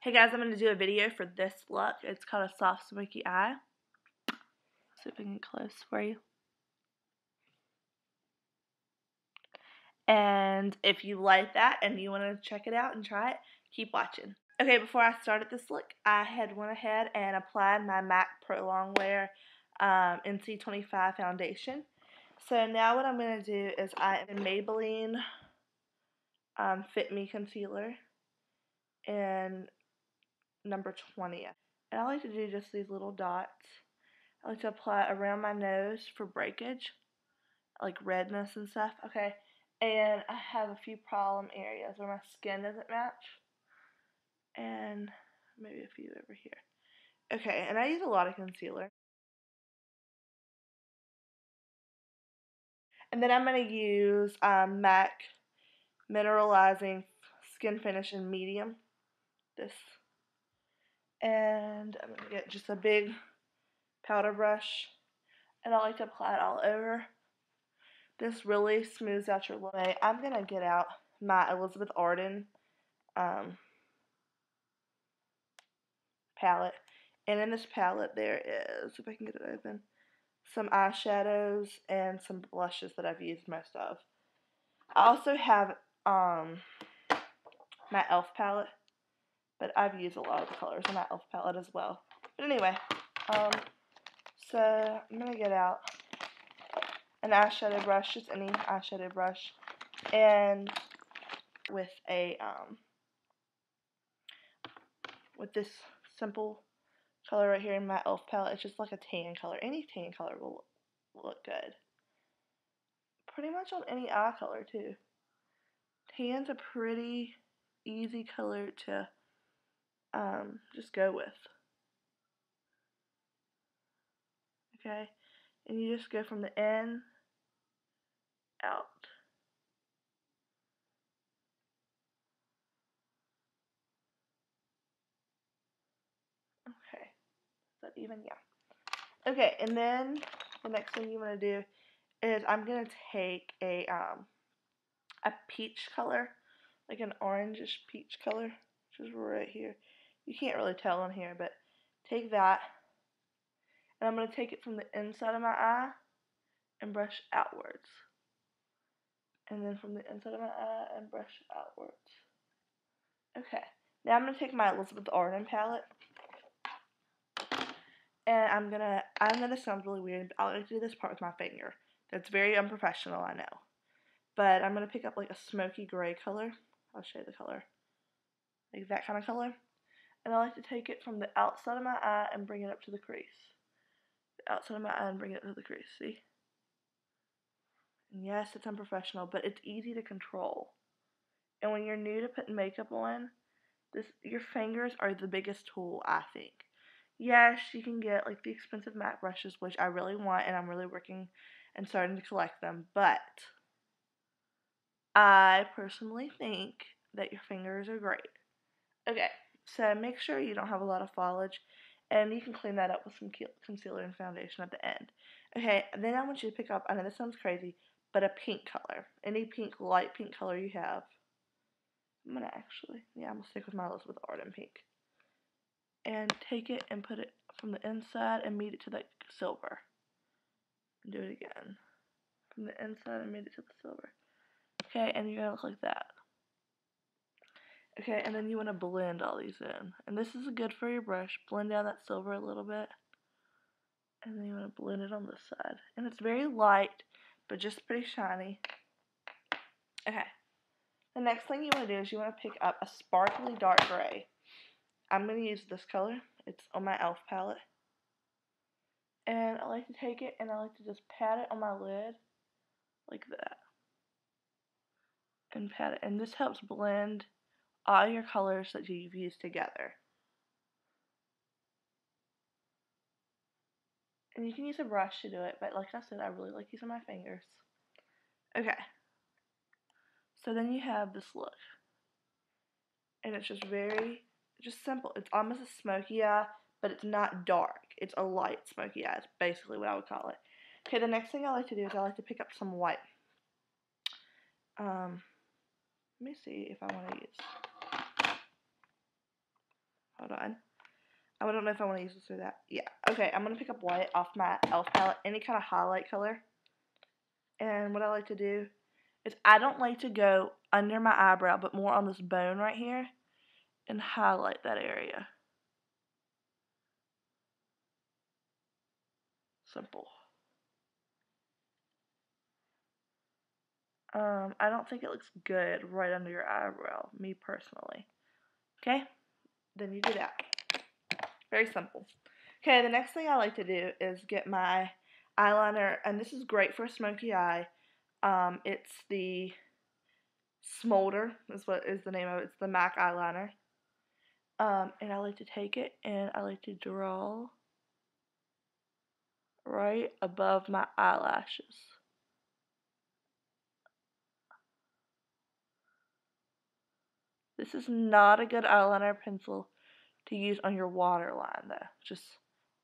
Hey guys, I'm going to do a video for this look. It's called a soft smoky eye. See if I can get close for you. And if you like that and you want to check it out and try it, keep watching. Okay, before I started this look, I had went ahead and applied my MAC Pro Longwear NC25 foundation. So now what I'm going to do is I am Maybelline Fit Me Concealer in number 20. And I like to do just these little dots. I like to apply it around my nose for breakage, like redness and stuff. Okay, and I have a few problem areas where my skin doesn't match, and maybe a few over here. Okay, and I use a lot of concealer. And then I'm going to use MAC Mineralizing Skin Finish in Medium. This. And I'm going to get just a big powder brush, and I like to apply it all over. This really smooths out your look. I'm going to get out my Elizabeth Arden palette. And in this palette there is, if I can get it open, some eyeshadows and some blushes that I've used most of. I also have my e.l.f. palette, but I've used a lot of the colors in my e.l.f. palette as well. But anyway, so I'm going to get out an eyeshadow brush, just any eyeshadow brush, and with a with this simple color right here in my e.l.f. palette. It's just like a tan color. Any tan color will look good. Pretty much on any eye color too. Tan's a pretty easy color to just go with. Okay, and you just go from the in out. Okay, is that even? Yeah. Okay, and then the next thing you want to do is I'm gonna take a peach color, like an orangish peach color, which is right here. You can't really tell on here, but take that, and I'm going to take it from the inside of my eye and brush outwards. And then from the inside of my eye and brush outwards. Okay, now I'm going to take my Elizabeth Arden palette, and I know this sounds really weird, but I like to do this part with my finger. That's very unprofessional, I know. But I'm going to pick up like a smoky gray color. I'll show you the color. Like that kind of color. And I like to take it from the outside of my eye and bring it up to the crease. The outside of my eye and bring it to the crease, see? And yes, it's unprofessional, but it's easy to control. And when you're new to putting makeup on, your fingers are the biggest tool, I think. Yes, you can get like the expensive MAC brushes, which I really want, and I'm really working and starting to collect them, but I personally think that your fingers are great. Okay, so make sure you don't have a lot of foliage, and you can clean that up with some concealer and foundation at the end. Okay, then I want you to pick up, I know this sounds crazy, but a pink color. Any pink, light pink color you have. I'm going to stick with my Elizabeth Arden pink. And take it and put it from the inside and meet it to the silver. And do it again. From the inside and meet it to the silver. Okay, and you're going to look like that. Okay, and then you want to blend all these in. And this is good for your brush. Blend down that silver a little bit. And then you want to blend it on this side. And it's very light, but just pretty shiny. Okay. The next thing you want to do is you want to pick up a sparkly dark gray. I'm going to use this color. It's on my e.l.f. palette. And I like to take it and I like to just pat it on my lid like that. And pat it. And this helps blend all your colors that you've used together. And you can use a brush to do it, but like I said, I really like using my fingers. Okay. So then you have this look. And it's just just simple. It's almost a smoky eye, but it's not dark. It's a light smoky eye. It's basically what I would call it. Okay, the next thing I like to do is I like to pick up some white. Let me see if I want to use. Hold on. I don't know if I want to use this or that. Yeah. Okay, I'm going to pick up white off my e.l.f. palette, any kind of highlight color. And what I like to do is I don't like to go under my eyebrow, but more on this bone right here and highlight that area. Simple. I don't think it looks good right under your eyebrow, me personally. Okay? Then you do that. Very simple. Okay, the next thing I like to do is get my eyeliner, and this is great for a smoky eye. It's the Smolder is what is the name of it. It's the MAC eyeliner. And I like to take it and I like to draw right above my eyelashes. This is not a good eyeliner pencil to use on your waterline though, just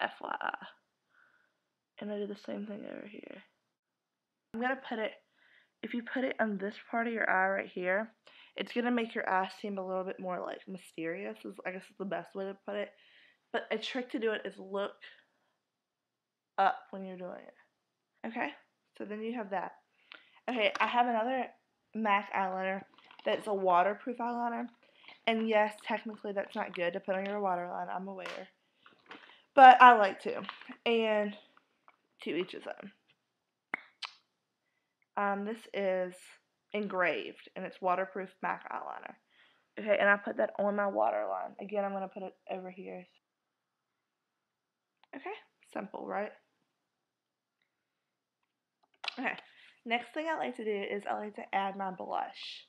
FYI. And I do the same thing over here. I'm going to put it, if you put it on this part of your eye right here, it's going to make your eye seem a little bit more like mysterious, I guess is the best way to put it. But a trick to do it is look up when you're doing it. Okay, so then you have that. Okay, I have another MAC eyeliner that's a waterproof eyeliner. And yes, technically that's not good to put on your waterline, I'm aware. But I like to. And to each his own. This is engraved, and it's waterproof MAC eyeliner. Okay, and I put that on my waterline. Again, I'm going to put it over here. Okay, simple, right? Okay, next thing I like to do is I like to add my blush.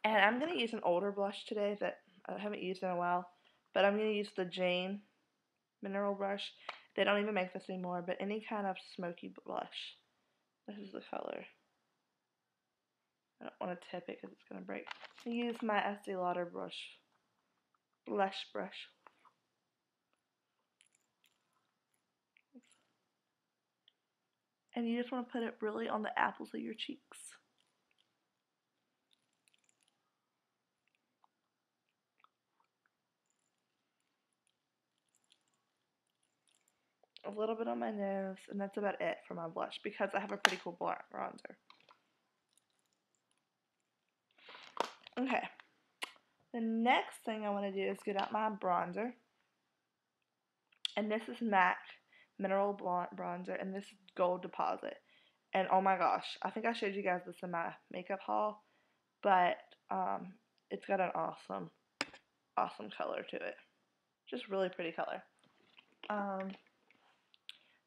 And I'm going to use an older blush today that I haven't used in a while. But I'm going to use the Jane mineral brush. They don't even make this anymore, but any kind of smoky blush. This is the color. I don't want to tip it because it's going to break. I use my Estee Lauder blush brush. And you just want to put it really on the apples of your cheeks. A little bit on my nose, and that's about it for my blush because I have a pretty cool bronzer. Okay. The next thing I want to do is get out my bronzer. And this is MAC Mineral Bronzer, and this is Gold Deposit. And oh my gosh, I think I showed you guys this in my makeup haul, but it's got an awesome color to it. Just really pretty color.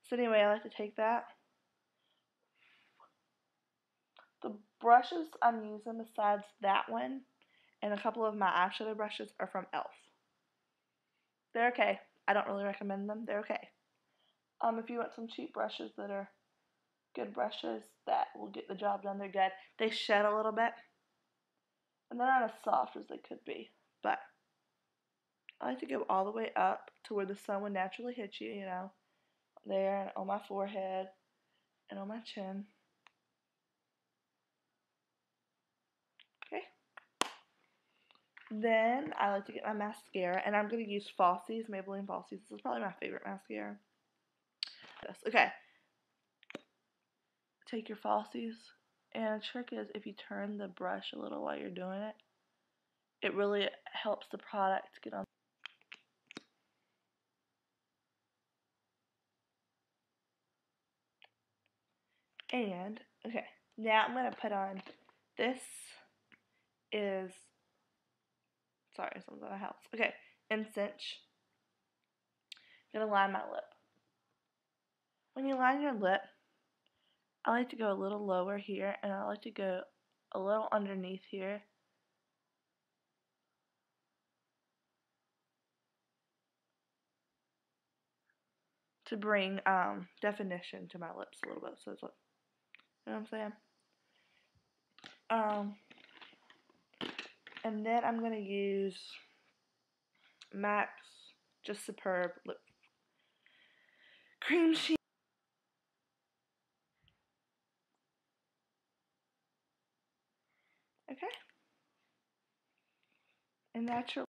So anyway, I like to take that. The brushes I'm using besides that one and a couple of my eyeshadow brushes are from e.l.f. They're okay. I don't really recommend them. They're okay. If you want some cheap brushes that are good brushes that will get the job done, they're good. They shed a little bit, and they're not as soft as they could be, but I like to go all the way up to where the sun would naturally hit you, you know, there and on my forehead and on my chin. Okay. Then I like to get my mascara, and I'm going to use Falsies, Maybelline Falsies. This is probably my favorite mascara. Okay. Take your Falsies, and the trick is if you turn the brush a little while you're doing it, it really helps the product get on. And, okay, now I'm going to put on, this is, sorry, something's on my house. Okay, incense. I'm going to line my lip. When you line your lip, I like to go a little lower here, and I like to go a little underneath here. To bring definition to my lips a little bit. So it's like, you know what I'm saying? And then I'm going to use MAC's Just Superb Lip Cream Sheet. Okay. And that's your